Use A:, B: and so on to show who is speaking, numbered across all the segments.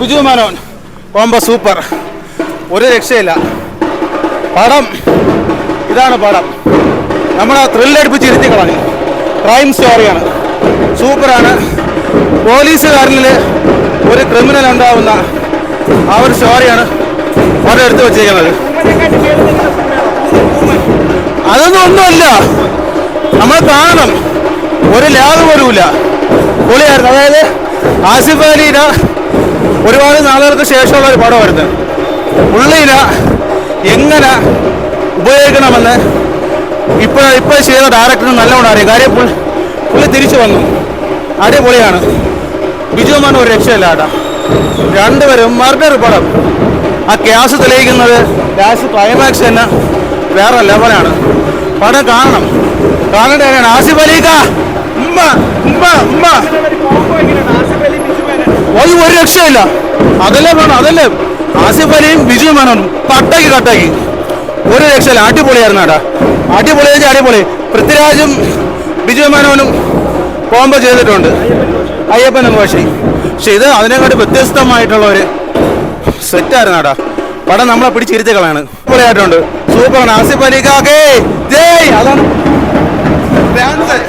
A: Biju Menon combo super, ഒരു രക്ഷയില്ല. പടം ഇതാണ് പടം, നമ്മളെ ത്രില്ലടിപ്പിച്ച് ഇരുത്തി കളഞ്ഞു. ക്രൈം സ്റ്റോറിയാണ്, സൂപ്പറാണ്. പോലീസുകാരനിൽ ഒരു ക്രിമിനൽ ഉണ്ടാവുന്ന ആ ഒരു സ്റ്റോറിയാണ് പടം എടുത്തു വച്ചിരിക്കുന്നത്. അതൊന്നും ഒന്നുമല്ല, നമ്മൾ കാണണം, ഒരു ലാഗ് പോലുമില്ല. പൊളിയായിരുന്നു. അതായത് ആസിഫ് അലിയുടെ ഒരുപാട് നാളുകൾക്ക് ശേഷമുള്ള ഒരു പടമായിരുന്നു. പുള്ളിനെ എങ്ങനെ ഉപയോഗിക്കണമെന്ന് ഇപ്പോൾ ചെയ്ത ഡയറക്ടറിന് നല്ലോണം അറിയാം. കാര്യം പുള്ളി തിരിച്ചു വന്നു, അടിപൊളിയാണ്. ബിജു മേനോൻ ഒരു രക്ഷയില്ല കേട്ടോ. രണ്ടുപേരും മർഡർ പടം. ആ ക്യാഷ് തെളിയിക്കുന്നത് ക്യാഷ് ക്ലൈമാക്സ് തന്നെ വേറെ ലെവലാണ്. പടം കാണണം, കാണേണ്ട കാര്യമാണ്. ആസിഫ് അലിക്ക ഒരു രക്ഷയില്ല. അതല്ലേ വേണം, അതല്ലേ ആസിഫ് അലിയും ബിജു മേനോനും കട്ടാക്കി ഒരു രക്ഷയില്ല. അടിപൊളിയായിരുന്നു കേട്ടാ, അടിപൊളി. പൃഥ്വിരാജും ബിജു മേനോനും കോംബോ ചെയ്തിട്ടുണ്ട്, അയ്യപ്പനും കോശി. പക്ഷെ ഇത് അതിനെക്കാട്ടി വ്യത്യസ്തമായിട്ടുള്ള ഒരു സെറ്റായിരുന്നു കേട്ടാ. പടം നമ്മളെ പിടിച്ചിരുത്തി കളയാണ്. അടിപൊളിയായിട്ടുണ്ട്, സൂപ്പറാണ്. ആസിഫ് അലിക്കാക്കേ ജയ്, അതാണ് ഡാൻസ്.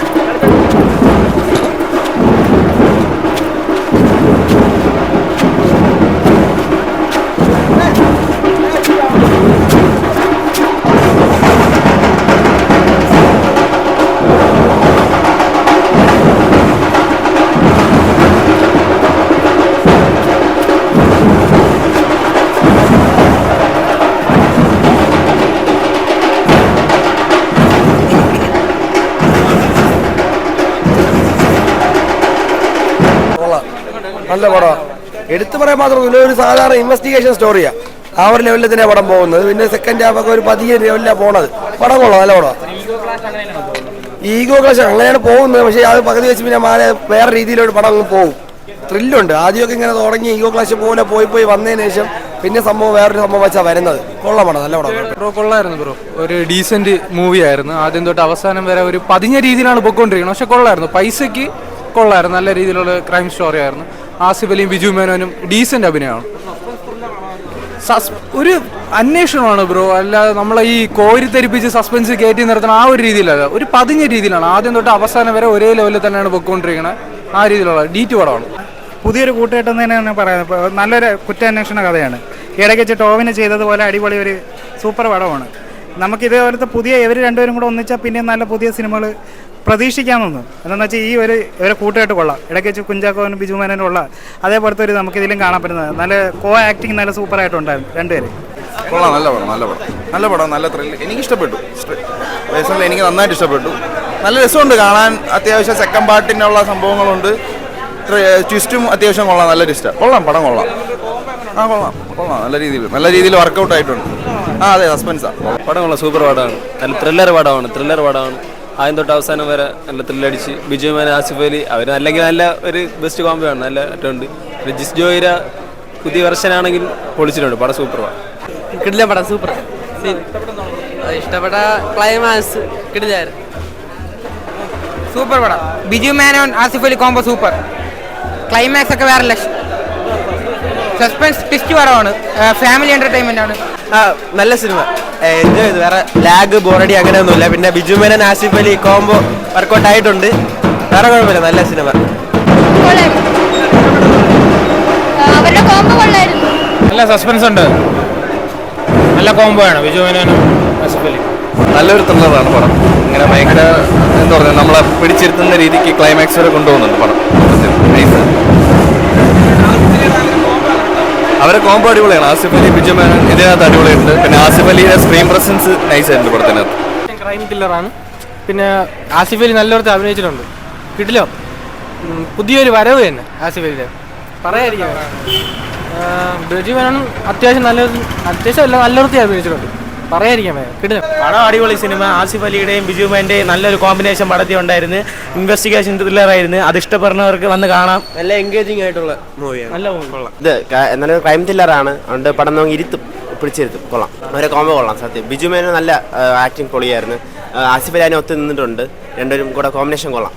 B: നല്ല പടമാണ്. എടുത്തു പറയാൻ മാത്രമല്ല, ഒരു സാധാരണ ഇൻവെസ്റ്റിഗേഷൻ സ്റ്റോറിയാണ്. ആ ഒരു ലെവലിൽ തന്നെ പടം പോകുന്നത്. പിന്നെ സെക്കൻഡ് ഹാഫ് ഒക്കെ ഒരു പതിയെ ലെവലിലാണ് പോണത്. പടം കൊള്ളാം, നല്ല പടമാണ്. ഈഗോ ക്ലാഷ് അങ്ങനെയാണ് പോകുന്നത്. പക്ഷേ അത് പകുതി വെച്ച് പിന്നെ വേറെ രീതിയിലൊരു പടം അങ്ങ് പോകും. ത്രില്ലുണ്ട്. ആദ്യമൊക്കെ ഇങ്ങനെ തുടങ്ങി ഈഗോ ക്ലാഷ് പോലെ പോയി വന്നതിന് ശേഷം പിന്നെ സംഭവം വേറൊരു സംഭവം വെച്ചാൽ വരുന്നത്. കൊള്ളാം പടം, നല്ല പടം.
C: ബ്രോ കൊള്ളായിരുന്നു ബ്രോ. ഒരു ഡീസന്റ് മൂവി ആയിരുന്നു. ആദ്യം തൊട്ട് അവസാനം വരെ ഒരു പതിഞ്ഞ രീതിയിലാണ് പൊയ്ക്കൊണ്ടിരിക്കുന്നത്. പക്ഷെ കൊള്ളായിരുന്നു, പൈസയ്ക്ക് കൊള്ളായിരുന്നു. നല്ല രീതിയിലുള്ള ക്രൈം സ്റ്റോറി ആയിരുന്നു. ആസിഫ് അലിയും ബിജു മേനോനും ഡീസന്റ് അഭിനയമാണ്. ഒരു അന്വേഷണമാണ് ബ്രോ, അല്ലാതെ നമ്മളെ ഈ കോരിത്തെരിപ്പിച്ച് സസ്പെൻസ് കയറ്റി നിർത്തുന്ന ആ ഒരു രീതിയിലല്ല, ഒരു പതിഞ്ഞ രീതിയിലാണ്. ആദ്യം തൊട്ട് അവസാനം വരെ ഒരേ ലെവലിൽ തന്നെയാണ് പൊയ്ക്കൊണ്ടിരിക്കുന്നത്. ആ രീതിയിലുള്ള ഡീറ്റ് പടമാണ്.
D: പുതിയൊരു കൂട്ടുകെട്ട് തന്നെയാണ് പറയുന്നത്. നല്ലൊരു കുറ്റാന്വേഷണ കഥയാണ്. ഇടയ്ക്ക് വെച്ച് ടോവിന് ചെയ്തതുപോലെ അടിപൊളി ഒരു സൂപ്പർ പടമാണ്. നമുക്ക് ഇതേപോലത്തെ പുതിയ ഇവർ രണ്ടുപേരും കൂടെ ഒന്നിച്ചാൽ പിന്നെ നല്ല പുതിയ സിനിമകൾ പ്രതീക്ഷിക്കാമെന്ന്. എന്താണെന്ന് വെച്ചാൽ ഈ ഒരു കൂട്ടുകെട്ട് കൊള്ളാം. ഇടയ്ക്ക് വെച്ച് കുഞ്ചാക്കോനും ബിജു മേനോനും ഉള്ള അതേപോലത്തെ ഒരു നമുക്കിതിലും കാണാൻ പറ്റുന്നത്. നല്ല കോ ആക്ടിങ് നല്ല സൂപ്പറായിട്ടുണ്ടായിരുന്നു രണ്ടുപേരും.
E: കൊള്ളാം, നല്ല പടം, നല്ല ത്രില്ല്. എനിക്ക് ഇഷ്ടപ്പെട്ടു. പേഴ്സണലി എനിക്ക് നന്നായിട്ട് ഇഷ്ടപ്പെട്ടു. നല്ല രസമുണ്ട് കാണാൻ. അത്യാവശ്യം സെക്കൻഡ് പാർട്ടിനുള്ള സംഭവങ്ങളുണ്ട്. ട്വിസ്റ്റും അത്യാവശ്യം കൊള്ളാം, നല്ല ട്വിസ്റ്റാണ്. പടം കൊള്ളാം. നല്ല രീതിയിൽ വർക്കൗട്ട് ആയിട്ടുണ്ട്. അതെ, സസ്പെൻസാണ്.
F: പടം കൊള്ളാം, സൂപ്പർ പടമാണ്. നല്ല ത്രില്ലർ പടമാണ്. ആദ്യം തൊട്ട് അവസാനം വരെ നല്ല ത്രില്ലടിച്ച്. ബിജു മേനോൻ, ആസിഫ് അലി അവർ അല്ലെങ്കിൽ നല്ല ഒരു ബെസ്റ്റ് കോംബോ ആണ്. നല്ല ഇട്ടുണ്ട്. ജിസ് ജോയിയുടെ പുതിയ വെർഷനാണെങ്കിൽ പൊളിച്ചിട്ടുണ്ട്. പടം സൂപ്പറാണ്.
G: കിടിലൻ പടം, സൂപ്പർ. ഇഷ്ടപ്പെട്ട ക്ലൈമാക്സ് കിടിലായിരുന്നു.
H: സൂപ്പർ പടം. Biju Menon Asif Ali combo super. Climax ഒക്കെ വേറെ ലക്ഷം. സസ്പെൻസ് ട്വിസ്റ്റ് പടമാണ്. ഫാമിലി എന്റർടൈൻമെന്റ് ആണ്.
G: നല്ല സിനിമ, എൻജോയ് ചെയ്തു. വേറെ ലാഗ് ബോറടി അങ്ങനെയൊന്നുമില്ല. പിന്നെ ബിജു മേനോൻ ആസിഫ് അലി കോംബോ വർക്കൗട്ട് ആയിട്ടുണ്ട്. വേറെ കുഴപ്പമില്ല, നല്ല സിനിമ.
H: നല്ല സസ്പെൻസ് ഉണ്ട്, നല്ല കോംബോ ആണ് ബിജു മേനോനും ആസിഫ് അലി.
E: നല്ലൊരു ത്രില്ലറാണ് പടം. ഇങ്ങനെ ഭയങ്കര എന്താ പറയുക, നമ്മളെ പിടിച്ചിരുത്തുന്ന രീതിക്ക് ക്ലൈമാക്സ് വരെ കൊണ്ടുപോകുന്നുണ്ട് പടം. അവരെ കോംബോ അടിപൊളിയാണ്. ആസിഫ് അലി, ബിജു മേനോൻ ഇതിനകത്ത് അടിപൊളിയുണ്ട്. പിന്നെ ആസിഫ് അലിയുടെ സ്ക്രീൻ പ്രസൻസ് നൈസ് ആയിട്ടുണ്ട് പടത്തിനകത്ത്.
H: ക്രൈം കില്ലറാണ്. പിന്നെ ആസിഫ് അലി നല്ലൊരുത്ത് അഭിനയിച്ചിട്ടുണ്ട്. കിട്ടില്ലോ, പുതിയൊരു വരവ് തന്നെ ആസിഫ് അലിയുടെ പറയാതിരിക്കാം. ബിജു മേനോനും അത്യാവശ്യം നല്ലൊരുത്തി അഭിനയിച്ചിട്ടുണ്ട്. പറയാതിരിക്കാൻ കിട്ടില്ല.
I: പടം അടിപൊളി സിനിമ. ആസിഫ് അലിയുടെയും ബിജു മേൻ്റെയും നല്ലൊരു കോമ്പിനേഷൻ പടത്തിൽ ഉണ്ടായിരുന്നു. ഇൻവെസ്റ്റിഗേഷൻ ത്രില്ലറായിരുന്നു. അത് ഇഷ്ടപ്പെടുന്നവർക്ക് വന്ന് കാണാം.
G: നല്ല എൻഗേജിങ് ആയിട്ടുള്ള മൂവിയാണ്.
I: നല്ല മൂവി കൊള്ളാം.
G: ഇത് നല്ലൊരു ക്രൈം ത്രില്ലറാണ്. അതുകൊണ്ട് പടം നമുക്ക് പിടിച്ചിരുത്തും. കൊള്ളാം, അവരെ കോംബോ കൊള്ളാം. സത്യം ബിജു മേനോൻ നല്ല ആക്ടിങ് പൊളിയായിരുന്നു. ആസിഫ് അലി ഒത്തു നിന്നിട്ടുണ്ട്. രണ്ടുപേരും കൂടെ കോമ്പിനേഷൻ കൊള്ളാം.